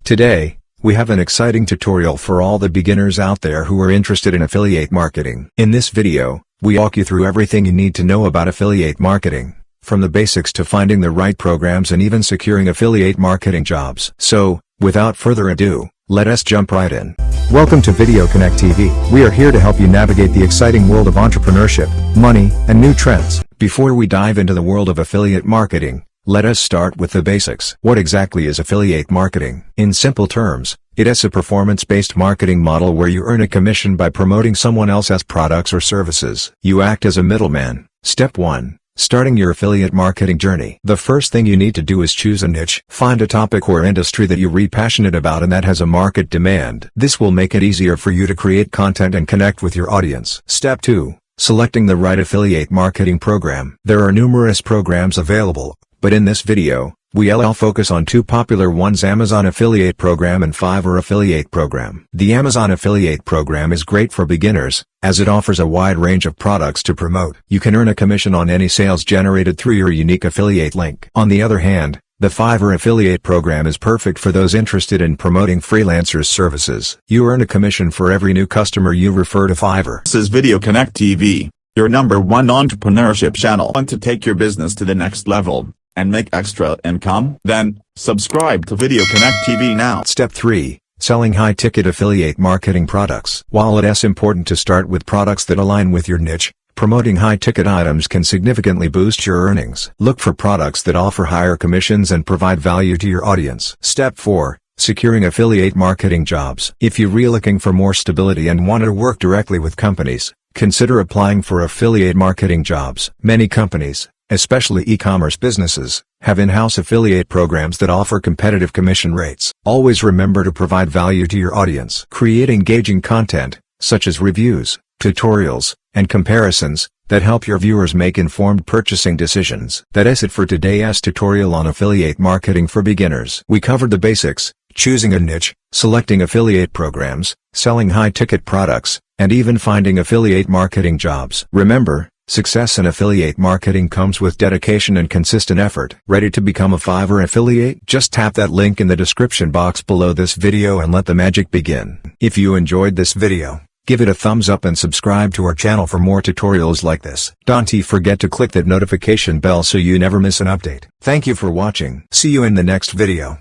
Today, we have an exciting tutorial for all the beginners out there who are interested in affiliate marketing. In this video, we walk you through everything you need to know about affiliate marketing, from the basics to finding the right programs and even securing affiliate marketing jobs. So, without further ado, let us jump right in. Welcome to Video Connect TV. We are here to help you navigate the exciting world of entrepreneurship, money, and new trends. Before we dive into the world of affiliate marketing, let us start with the basics. What exactly is affiliate marketing? In simple terms, it is a performance-based marketing model where you earn a commission by promoting someone else's products or services. You act as a middleman. Step 1. Starting your affiliate marketing journey. The first thing you need to do is choose a niche. Find a topic or industry that you're passionate about and that has a market demand. This will make it easier for you to create content and connect with your audience. Step 2. Selecting the right affiliate marketing program. There are numerous programs available, but in this video, we'll focus on two popular ones: Amazon Affiliate Program and Fiverr Affiliate Program. The Amazon Affiliate Program is great for beginners, as it offers a wide range of products to promote. You can earn a commission on any sales generated through your unique affiliate link. On the other hand, the Fiverr Affiliate Program is perfect for those interested in promoting freelancers' services. You earn a commission for every new customer you refer to Fiverr. This is Video Connect TV, your #1 entrepreneurship channel. Want to take your business to the next level and make extra income? Then, subscribe to Video Connect TV now. Step 3. Selling high-ticket affiliate marketing products. While it is important to start with products that align with your niche, promoting high-ticket items can significantly boost your earnings. Look for products that offer higher commissions and provide value to your audience. Step 4. Securing affiliate marketing jobs. If you're really looking for more stability and want to work directly with companies, consider applying for affiliate marketing jobs. Many companies, especially e-commerce businesses, have in-house affiliate programs that offer competitive commission rates. Always remember to provide value to your audience. Create engaging content, such as reviews, tutorials, and comparisons, that help your viewers make informed purchasing decisions. That is it for today's tutorial on affiliate marketing for beginners. We covered the basics: choosing a niche, selecting affiliate programs, selling high-ticket products, and even finding affiliate marketing jobs. Remember, success in affiliate marketing comes with dedication and consistent effort. Ready to become a Fiverr affiliate? Just tap that link in the description box below this video and let the magic begin. If you enjoyed this video, give it a thumbs up and subscribe to our channel for more tutorials like this. Don't forget to click that notification bell so you never miss an update. Thank you for watching. See you in the next video.